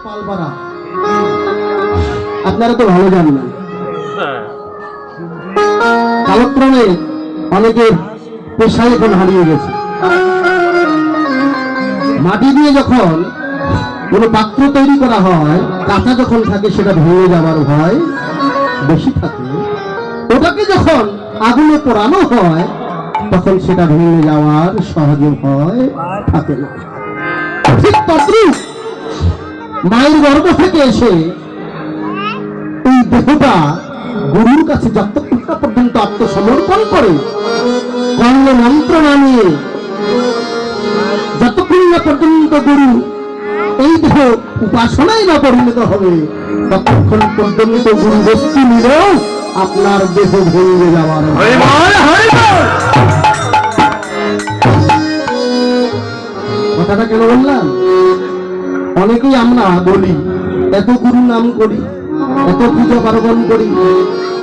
পালপাড়া আপনারা তো ভালো জানেন না, কালক্রমে অনেকের পেশায় এখন হারিয়ে গেছে। মাটি দিয়ে যখন কোন পাত্র তৈরি করা হয়, কাঁচা যখন থাকে সেটা ভেঙে যাওয়ার ভয় বেশি থাকে। ওটাকে যখন আগুনে পোড়ানো হয় তখন সেটা ভেঙে যাওয়ার সহজে ভয় থাকে না। ঠিক তদ্রুপ মায়ের গর্ভ থেকে এসে এই দেহটা গুরুর কাছে যতক্ষণ পর্যন্ত আত্মসমর্পণ করে, কর্ণ মন্ত্র না নিয়ে যতক্ষণ না পর্যন্ত গুরু এই দেহ উপাসনায় না পরিণত হবে, ততক্ষণ পর্যন্ত গুরু বস্তু নিলেও আপনার দেহ ভেঙে যাওয়ার। কথাটা কেন বললাম? অনেকেই আমরা বলি এত গুরু নাম করি, এত পূজা পার্বণ করি,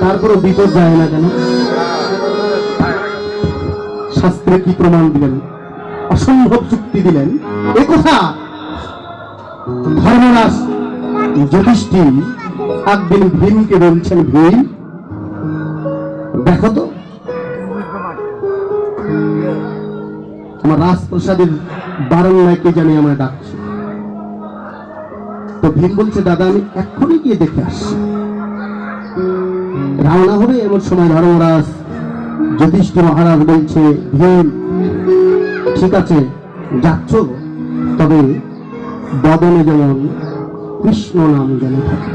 তারপরে বিপদ যায় না কেন? শাস্ত্রে কি প্রমাণ দিলেন? অসম্ভব যুক্তি দিলেন। এ কথা ধর্মরাজ যুধিষ্ঠির একদিন ভীমকে বলছেন, ভীম দেখো তো আমার রাজপ্রসাদের বারান্দায় কে জানি আমায় ডাকছে। তো ভীম বলছে, দাদা আমি এক্ষুনি গিয়ে দেখে আসছি। রওনা হবে এমন সময় ধর্মরাজ যুধিষ্ঠির মহারাজ বলছে, ভীম ঠিক আছে যাচ্ছ, তবে বদনে যেমন কৃষ্ণ নাম যেন থাকে।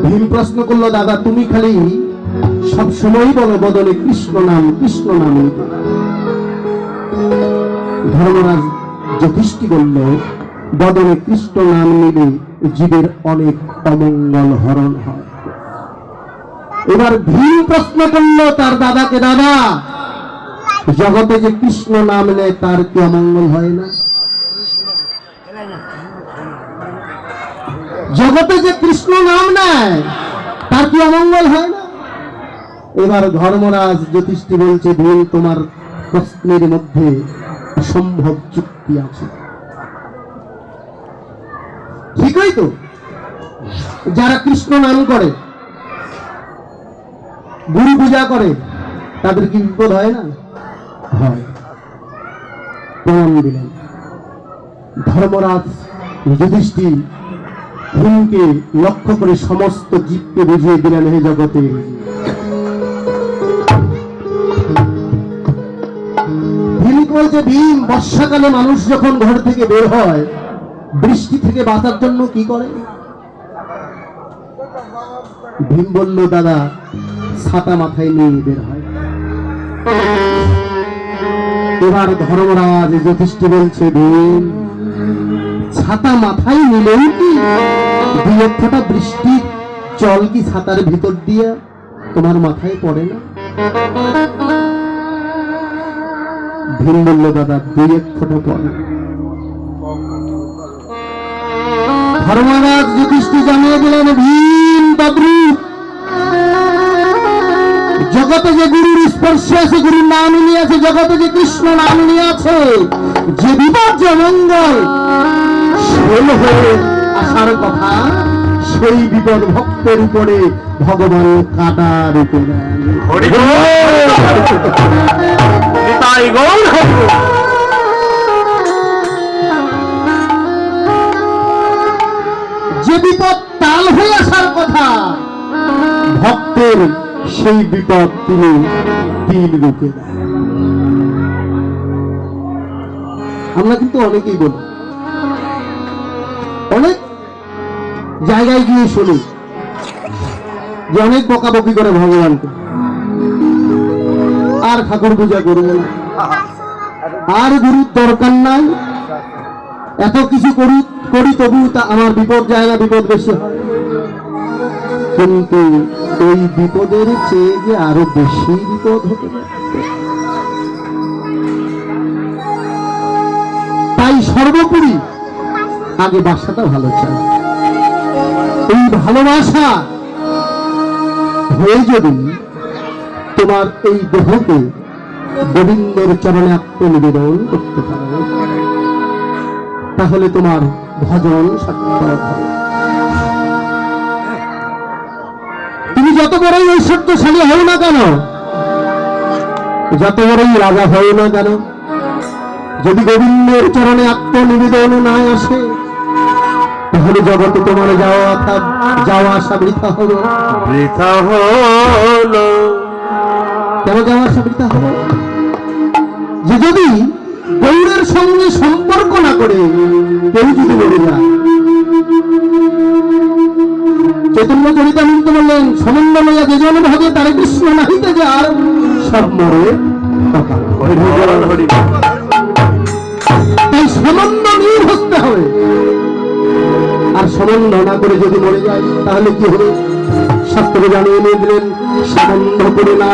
ভীম প্রশ্ন করলো, দাদা তুমি খালি সব সময় বলো বদনে কৃষ্ণ নাম কৃষ্ণ নাম। ধর্মরাজ যুধিষ্ঠির বলল, বদনে কৃষ্ণ নাম নিলে জীবের অনেক অমঙ্গল হরণ হয়। এবার ভীম প্রশ্ন করলো তার দাদাকে, দাদা জগতে যে কৃষ্ণ নাম নেয় তার কি অমঙ্গল হয় না? জগতে যে কৃষ্ণ নাম নেয় তার কি অমঙ্গল হয় না? এবার ধর্মরাজ যুধিষ্ঠির বলছে, ভীম তোমার প্রশ্নের মধ্যে অসম্ভব যুক্তি আছে। ঠিকই তো, যারা কৃষ্ণ নাম করে, গুরু পূজা করে, তাদের কি বিপদ হয় না? হয়। প্রমাণ দিলেন ধর্মরাজ যুধিষ্ঠির ভীমকে লক্ষ্য করে সমস্ত জীবকে বুঝিয়ে দিলেন, হে জগতে ভীম বলছে, ভীম বর্ষাকালে মানুষ যখন ঘর থেকে বের হয় বৃষ্টি থেকে বাঁচার জন্য কি করে? ভীম বলল, দাদা ছাতা মাথায় নিয়ে বের হয়। এবার ধর্মরাজ যুধিষ্ঠির বলছে, ভীম ছাতা মাথায় নিলেও কি দুই এক ফোঁটা বৃষ্টির জল কি ছাতার ভিতর দিয়ে তোমার মাথায় পড়ে না? ভীম বলল, দাদা দুই এক ফোঁটা পড়ে। ধর্মরাজ যুধিষ্ঠির জানিয়ে দিলেন, ভীম তদ্রূপ জগতে যে গুরুর স্পর্শে আছে, গুরুর নাম নিয়ে আছে, জগতে যে কৃষ্ণ নাম নিয়ে আছে, যে বিপদ যে মঙ্গল হয়ে আসার কথা, সেই বিপদ ভক্তের উপরে ভগবান কাটা রূপে দেন। যে বিপদ তাল হয়ে আসার কথা ভক্তের, সেই বিপদ তিনি তিল রূপে দেন। আমরা কিন্তু অনেকেই বলি, অনেক জায়গায় গিয়ে শুনি যে অনেক বকাবকি করে ভগবানকে, আর ঠাকুর পূজা করব না, আর গুরুর দরকার নাই, এত কিছু করি তবু তা আমার বিপদ যায় না, বিপদ বেশি হয়। কিন্তু এই বিপদের চেয়ে যে আরো বেশি বিপদ হতে পারে। তাই সর্বোপরি আগে বাসাটা ভালো চাই। এই ভালোবাসা হয়ে যদি তোমার এই দেহকে গোবিন্দের চরণে আত্মনিবেদন করতে পারো, তাহলে তোমার ভজন সার্থক হবে। তুমি যত বড়ই ঐশ্বর্যশালী হও না কেন, যত বড়ই রাজা হও না কেন, যদি গোবিন্দের চরণে আত্মনিবেদন না আসে, তাহলে জগতে তোমার যাওয়া আসা বৃথা হলো। বৃথা হলো। কেন যাওয়া আসা বৃথা হলো? যে যদি গৌরের সঙ্গে সম্পর্ক না করে কেউ যদি মরে যায়, চৈতন্য চরিতামৃত বললেন, সমন্দ লইয়া যে জন ভাবে তারে কৃষ্ণ নাহিতে যে আর সব মরে কপাল। তাই সমন্দ নিয়ে বসতে হবে। আর সম্বন্ধ না করে যদি মরে যায় তাহলে কি হবে? শাস্ত্রে জানিয়ে নিয়ে দিলেন, সম্বন্ধ করে না,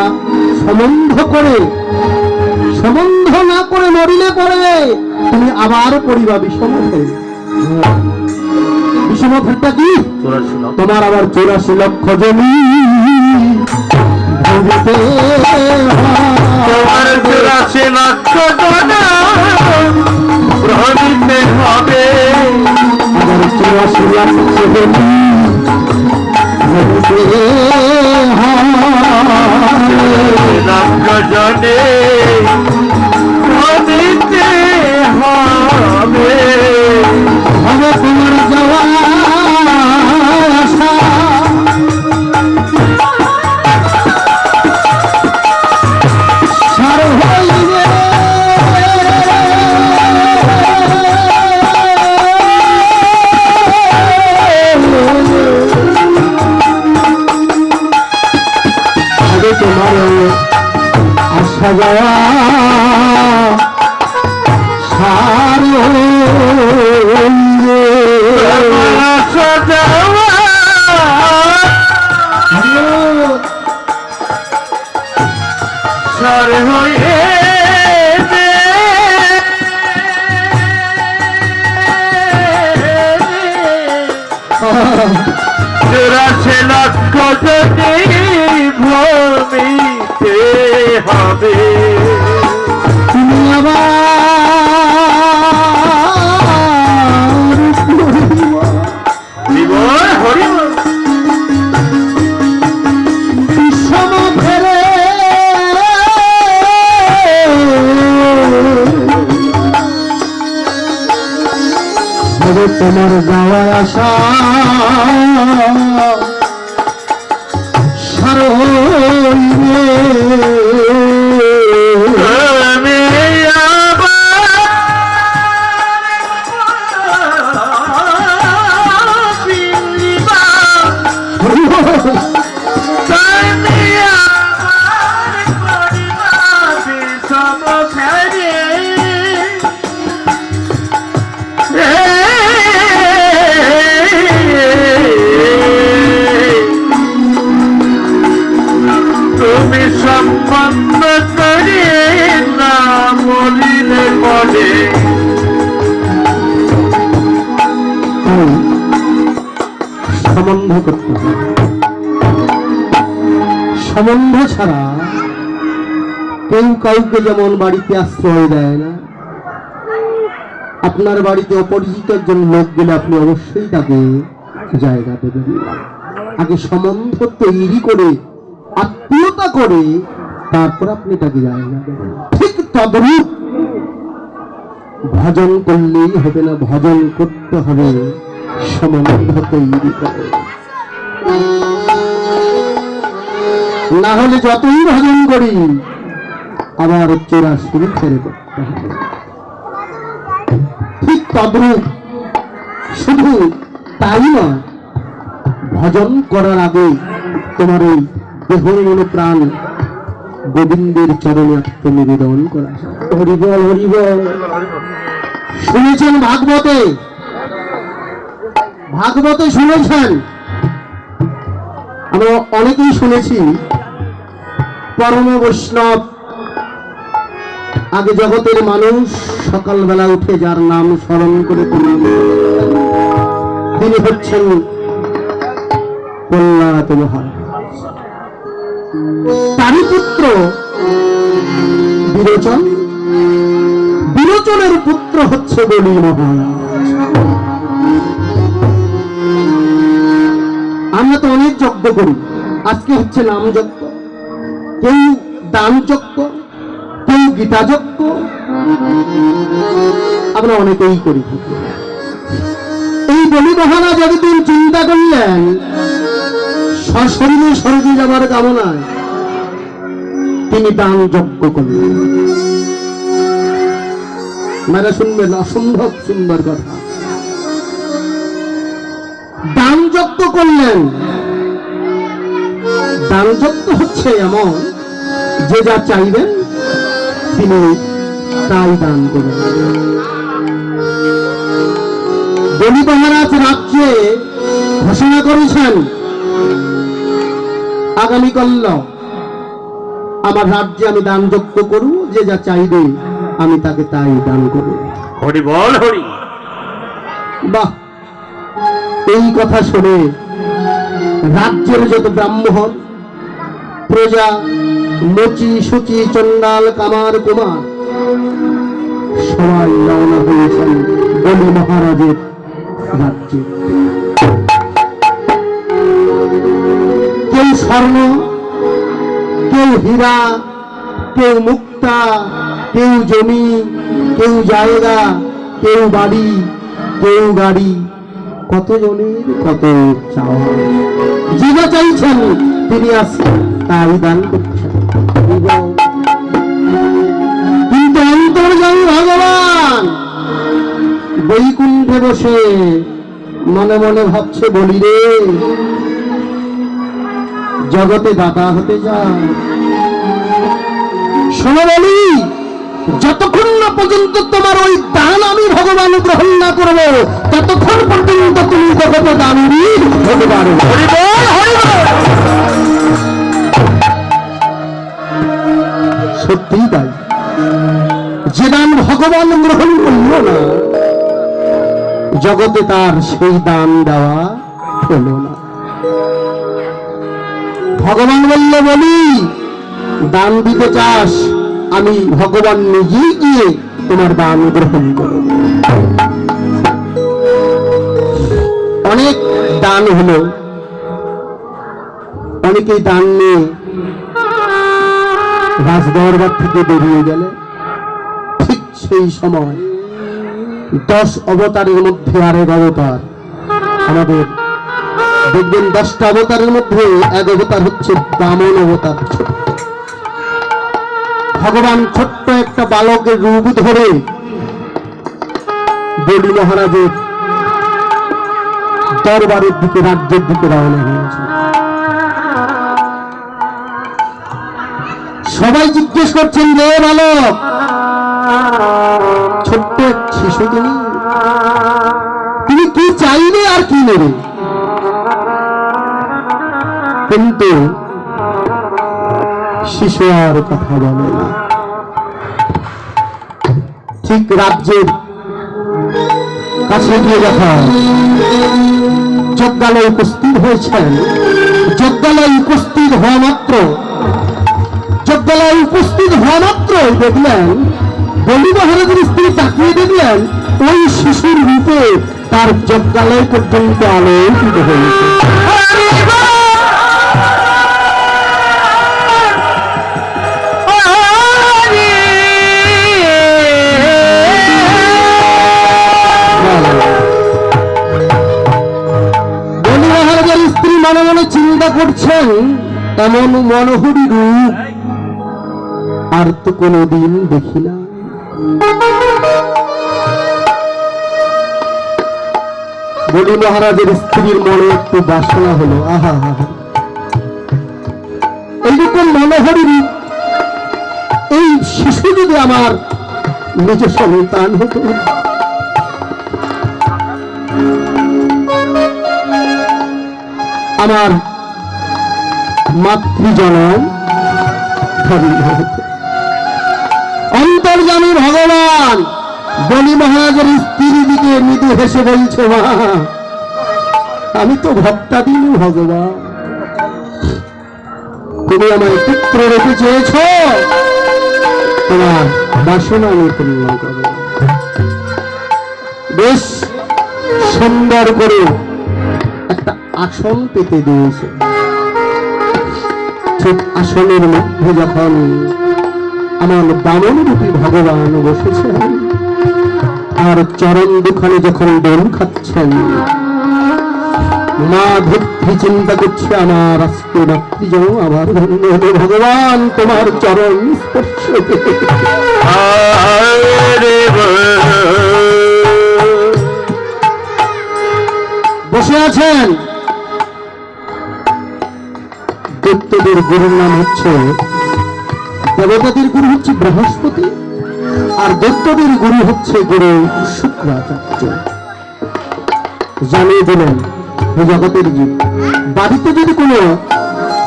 সম্বন্ধ না করে মরিলে পরে তুমি আবার পড়িবা বিষমে। বিষমটা কি? তোমার আবার 84 লক্ষ জমি ভোগিতে, তোমার 84 লক্ষ ভোগিতে হবে। 84 লক্ষ জমি ভোগিতে লক্ষ জনে ভোগিতে হবে। হবে তোমার যাওয়া আশা, সার হইবে। হবে তোমার আশা যাওয়া সার হইবে। সার হয়ে 84 লক্ষ জনে ভূমিতে হবে। তুমি আবার বিষম ফেরে হবে তোমার যাওয়া আসা সার হইবে। তুমি সম্বন্ধ করে না বলিলে বলে। সম্বন্ধ করতে হবে। সম্বন্ধ ছাড়া কেউ কাউকে যেমন বাড়িতে আশ্রয় দেয় না, আপনার বাড়িতে অপরিচিত একজন লোক গেলে আপনি অবশ্যই তাকে জায়গা দেবেন। আগে সম্বন্ধ তৈরি করে, আত্মীয়তা করে, তারপর আপনি তাকে জায়গা দেবেন। ঠিক তদ্রূপ ভজন করলেই হবে না, ভজন করতে হবে সম্বন্ধ তৈরি করে। না হলে যতই ভজন করি আবার 84 ফেরে করতে হবে। ঠিক তদ্রূপ শুধু তাই নয়, ভজন করার আগে তোমার ওই দেহ মন প্রাণ গোবিন্দের চরণে আত্মনিবেদন করা। হরিবল হরিবল। শুনেছেন ভাগবতে, ভাগবতে শুনেছেন, আমরা অনেকেই শুনেছি। পরম বৈষ্ণব, আগে জগতের মানুষ সকালবেলা উঠে যার নাম স্মরণ করে প্রণাম, তিনি হচ্ছেন প্রহ্লাদ মহারাজ। তারই পুত্র বিরোচন, বিরোচনের পুত্র হচ্ছে বলি মহারাজ। আমরা তো অনেক যজ্ঞ করি, আজকে হচ্ছে নাম যজ্ঞ, কেউ দান যজ্ঞ, কেউ গীতা যজ্ঞ, আমরা অনেকেই করি থাকি। এই বলি মহারাজ একদিন চিন্তা করলেন, সশরীরে স্বর্গে যাবার কামনায় তিনি দান যজ্ঞ করলেন। মেরা শুনবেন, অসম্ভব সুন্দর কথা। দান যজ্ঞ করলেন। দান যজ্ঞ হচ্ছে এমন যে যা চাইবেন তিনি তাই দান করবেন। বলি মহারাজ রাজ্যে ঘোষণা করেছেন, আগামীকাল আমার রাজ্যে আমি দান যজ্ঞ করব, যে যা চাইবে আমি তাকে তাই দান করব। হরি বল হরি। বাহ! এই কথা শুনে রাজ্যের যত ব্রাহ্মণ, প্রজা, মচি, সূচি, চন্ডাল, কামার, কুমার সবাই রওনা হয়েছেন বলি মহারাজের রাজ্যে। কেউ স্বর্ণ, কেউ হীরা, কেউ মুক্তা, কেউ জমি, কেউ জায়গা, কেউ বাড়ি, কেউ গাড়ি, কত জনের কত চাওয়া। যে চাইছেন তিনি আসছেন তাই দান করছেন। কিন্তু অন্তর্যামী ভগবান বৈকুণ্ঠে বসে মনে মনে ভাবছে, বলি রে, জগতে দাতা হতে যায়। শোনো বলি, যতক্ষণ না পর্যন্ত তোমার ওই দান আমি ভগবান গ্রহণ না করবো, ততক্ষণ পর্যন্ত তুমি জগতে দানবী হতে পারো। সত্যি তাই, যে দান ভগবান গ্রহণ করল না, জগতে তার সেই দান দেওয়া হলো না। ভগবান বলল, বলি দান দিতে চাস, আমি ভগবান নিজেই গিয়ে তোমার দান গ্রহণ করব। অনেক দান হলো, অনেকেই দান নিয়ে রাজদরবার থেকে বেরিয়ে গেলে, ঠিক সেই সময় 10 অবতারের মধ্যে আরেক অবতার, আমাদের দেখবেন 10টা অবতারের মধ্যে এক অবতার হচ্ছে বামন অবতার। ভগবান ছোট্ট একটা বালকের রূপ ধরে বলি মহারাজের দরবারের দিকে, রাজ্যের দিকে রওনা হয়েছে। সবাই জিজ্ঞেস করছেন, রে বালক, ছোট্ট এক শিশু তুমি কি চাইবে আর কি নেবে? কিন্তু শিশু আর কথা বলে না। ঠিক রাজ্যের কাছে গিয়ে যখন যজ্ঞালয় উপস্থিত হয়েছেন, যজ্ঞালয় উপস্থিত হওয়া মাত্র দেখলেন, বলি মহারাজের স্ত্রী তাকিয়ে দেখলেন, ওই শিশুর রূপে তার যজ্ঞালয় পর্যন্ত আলোকিত হয়েছে। বলি মহারাজের স্ত্রী মনে মনে চিন্তা করছেন, এমন মনোহরী রূপ আর তো কোনোদিন দেখি না। বলি মহারাজের স্ত্রীর মনে একটু বাসনা হলো, আহা হা, এইরকম মনোহরী রূপ, এই শিশু যদি আমার নিজ সন্তান হতো। আমার মাতৃজনম ধন্য হতো। অন্তর্যামী ভগবান বলি মহারাজের স্ত্রীর দিকে মৃদু হেসে বলছে, মা, আমি তো ভক্তাধীন ভগবান, তুমি আমায় পুত্র রেখে চেয়েছ, তোমার বাসনা আমি পূর্ণ করব। বেশ সুন্দর করে একটা আসন পেতে দিয়েছে। ঠিক আসনের মধ্যে যখন আমার বামন রূপী ভগবান বসেছেন আর চরণ দুখানে যখন দোল খাচ্ছেন, মা ধরিত্রী চিন্তা করছে আমার আজকে রাত্রিজন আমার ধন্য হলো ভগবান তোমার চরণ স্পর্শ পেতে। বসে আছেন। দৈত্যদের গুরুর নাম হচ্ছে, দেবতাদের গুরু হচ্ছে বৃহস্পতি, আর দৈত্যদের গুরু হচ্ছে গুরু শুক্রাচার্য। জানিয়ে দিলেন হে জগতের জীব, বাড়িতে যদি কোনো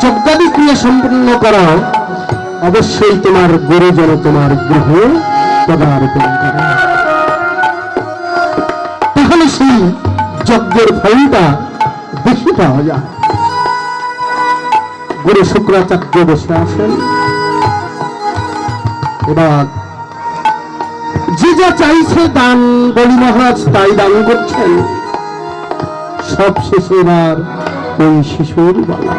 যজ্ঞাদি ক্রিয়া সম্পন্ন করো, অবশ্যই তোমার গুরু যেন তোমার গৃহে পদার্পণ করে, তাহলে সেই যজ্ঞের ফলটা বেশি পাওয়া যায়। গুরু শুক্রাচার্য বসে আসেন। এবার যে যা চাইছে দান, বলি মহারাজ তাই দান করছেন। সব শেষে এবার ওই শিশুর বলা।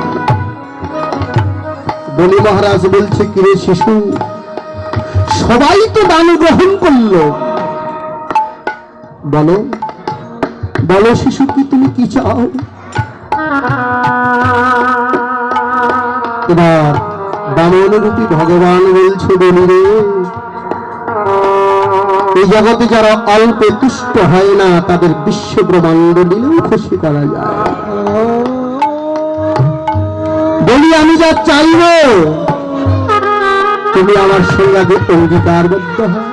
বলি মহারাজ বলছে, কিরে শিশু, সবাই তো দান গ্রহণ করলো, বলো বলো শিশু, কি তুমি কি চাও? এবার বামনরূপী ভগবান বলছে, বলি রে, এই জগতে যারা অল্পে তুষ্ট হয় না, তাদের বিশ্ব ব্রহ্মাণ্ড নিলেও খুশি করা যায়। বলি আমি যা চাইব তুমি আমার সঙ্গে আগে অঙ্গীকারবদ্ধ হও।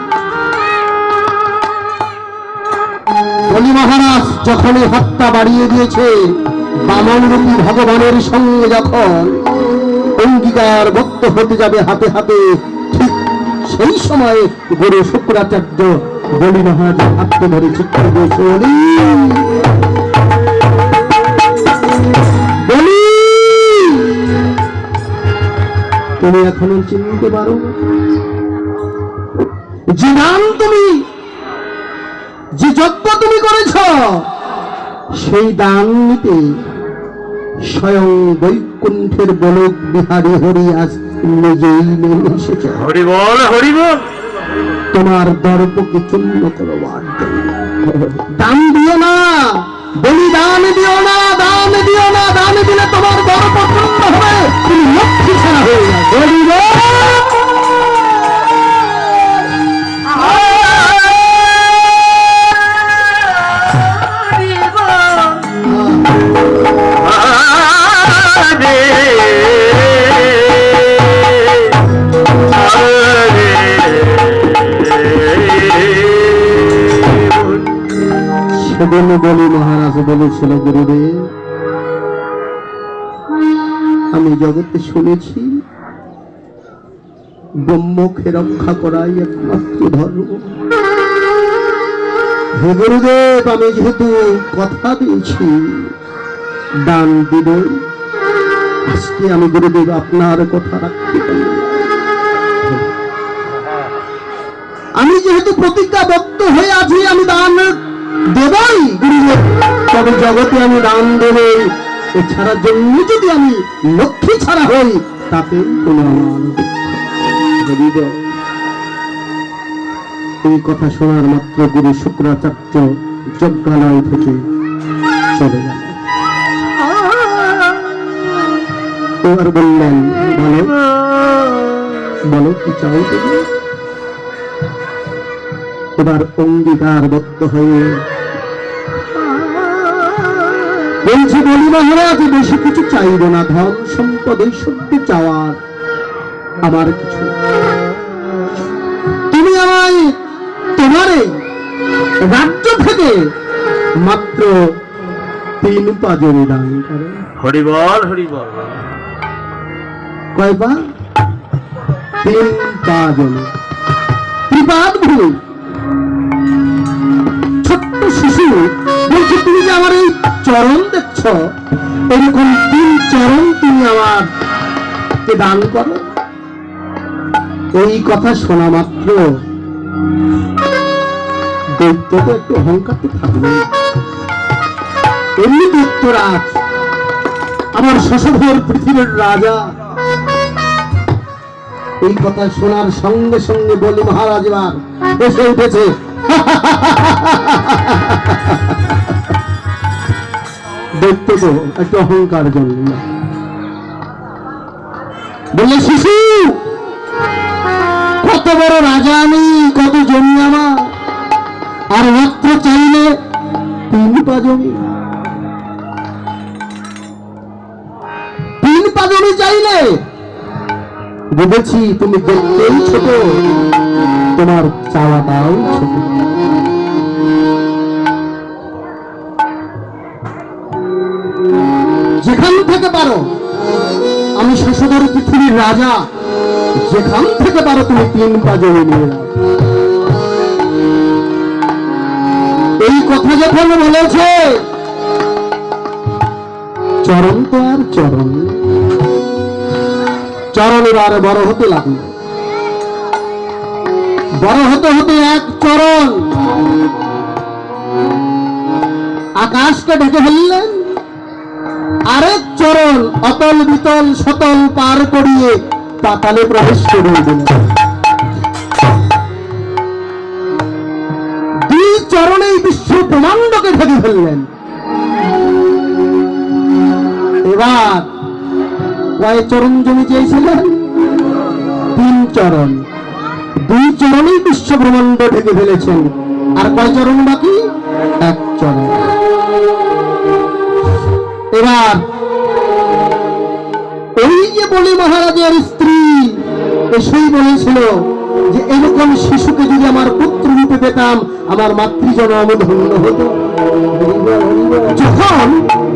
বলি মহারাজ যখন এই হাতটা বাড়িয়ে দিয়েছে, বামনরূপী ভগবানের সঙ্গে যখন অঙ্গীকারবদ্ধ হতে যাবে হাতে হাতে, ঠিক সেই সময় গুরু শুক্রাচার্য বলি মহারাজ হাতটা ধরে চিৎকার করেছে, বলি তুমি এখনো চিনতে পারো যে নাম তুমি, যে যজ্ঞ তুমি করেছ, সেই দান নিতে স্বয়ং বৈকুণ্ঠের বলক বিহারী হরি আজ নিজেই নেমে এসেছে। হরি বল, হরি বল। তোমার দর্পকে চূর্ণ করবার জন্য। দান দিও না, বলি দান দিও না, দান দিও না, দান দিলে তোমার দর্প চূর্ণ হবে, তুমি লক্ষ্মী ছাড়া হয়ে যাবে। বলি রে, সেদিন বলি মহারাজ বলেছিল, গুরুদেব আমি জগতে শুনেছি ব্রহ্মকে রক্ষা করাই একমাত্র ধর্ম। হে গুরুদেব, আমি যেহেতু কথা দিয়েছি দান দিব, আজকে আমি গুরুদেব আপনার কথা রাখতে পারি। আমি যেহেতু প্রতিজ্ঞাবদ্ধ হয়ে আছি আমি দান দেবই গুরুদেব, তবে জগতে আমি দান দেবই, এছাড়ার জন্য যদি আমি লক্ষ্মী ছাড়া হই তাতে কোনো আমার গুরুদেব। এই কথা শোনার মাত্র গুরু শুক্রাচার্য যজ্ঞালয় থেকে চলে গেল। এবার বললেন, বলো বলো কি চাও তুমি? এবার অঙ্গীকারবদ্ধ হয়ে বলছি, বলি মহারাজ বেশি কিছু চাইব না, ধন সম্পদ ঐশ্বর্য চাওয়ার আমার কিছু। তুমি আমায় তোমার এই রাজ্য থেকে মাত্র 3 পা জমি দান করো। হরি বল, হরি বল। কয় পা? 3 পা জমি, ত্রিপাদ ভূমি। ছোট্ট শিশু বলছে, তুমি যে আমার এই চরণ দেখছ, এরকম 3 চরণ তুমি আমার দান করো। এই কথা শোনা মাত্র দৈত্য তো একটু অহংকার তো থাকবে, এমনি দৈত্যরাজ আমার শশধর পৃথিবীর রাজা। এই কথা শোনার সঙ্গে সঙ্গে বলি মহারাজ এবার এসে উঠেছে। দেখতে তো একটু অহংকার জন্য বললে, শিশু কত বড় রাজা আমি, কত জমি আমার, আর মাত্র চাইলে 3 পা জমি। 3 পা জমি চাইলে? বুঝেছি তুমি দেখতেই ছোট, তোমার চাওয়াটাও ছোট। যেখান থেকে পারো, আমি শশধর পৃথিবীর রাজা, যেখান থেকে পারো তুমি 3 পা জমি নিয়ে নাও। এই কথা যখন বলেছে, চরণ তো আর চরণ, চরণ এবার বড় হতে লাগলো। বড় হতে হতে এক চরণ আকাশকে ঢেকে ফেললেন, আরেক চরণ অতল বিতল সতল পার করিয়ে পাতালে প্রবেশ করে দিলেন। 2 চরণেই বিশ্ব ব্রহ্মাণ্ডকে ঢেকে ফেললেন। এবার কয় চরণ জমি চেয়েছিলেন? 3 চরণ। 2 চরণেই বিশ্ব ব্রহ্মাণ্ড ঢেকে ফেলেছেন, আর কয় চরণ বাকি? 1 চরণ। এবার ওই যে বলি মহারাজের স্ত্রী এসেই বলেছিল যে এরকম শিশুকে যদি আমার পুত্র রূপে পেতাম, আমার মাতৃজনম ধন্য হতো। যখন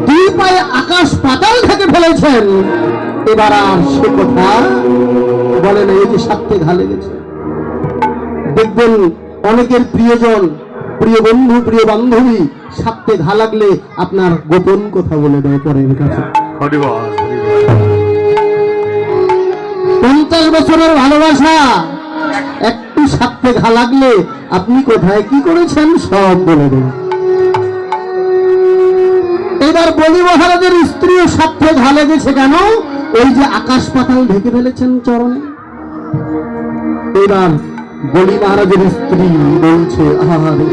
2 পায়ে আকাশ পাতাল থেকে ফেলেছেন, এবার আর সে কথা বলে না। এই যে সাথে ঘালে গেছে, দেখবেন অনেকের প্রিয়জন, প্রিয় বন্ধু, প্রিয় বান্ধবী সাথে ঘা লাগলে আপনার গোপন কথা বলে দেয় পরের কাছে। 50 বছরের ভালোবাসা একটু সাথে ঘা লাগলে আপনি কোথায় কি করেছেন সব বলে দেন। এবার বলি মহারাজের স্ত্রীও সাথে ঘা লেগেছে কেন? ওই যে আকাশ পাতাল ঢেকে ফেলেছেন চরণে। এবার বলি মহারাজের স্ত্রী বলছে, আহারে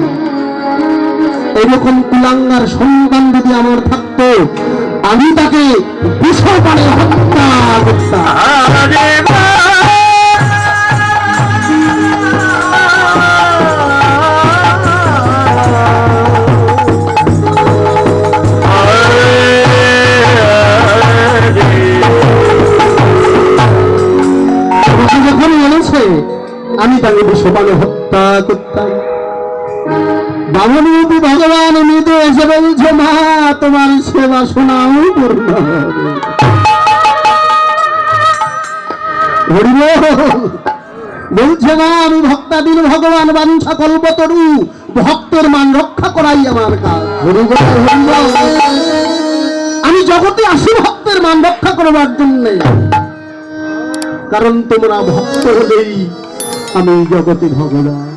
এরকম কুলাঙ্গার সন্তান যদি আমার থাকতো, আমি তাকে বিষপানে হত্যা করতাম। যখন বলেছে আমি তাকে বিষপানে হত্যা করতাম, বামনরূপী ভগবান মৃদু এসে বলছে, মা তোমার সেবা শোনাও পূর্ণ হবে। বলছে না, আমি ভক্তাধীন ভগবান, বাঞ্ছা কল্পতরু, ভক্তের মান রক্ষা করাই আমার কাজ। আমি জগতে আসি ভক্তের মান রক্ষা করবার জন্য, কারণ তোমরা ভক্ত হলেই আমি জগতে ভগবান।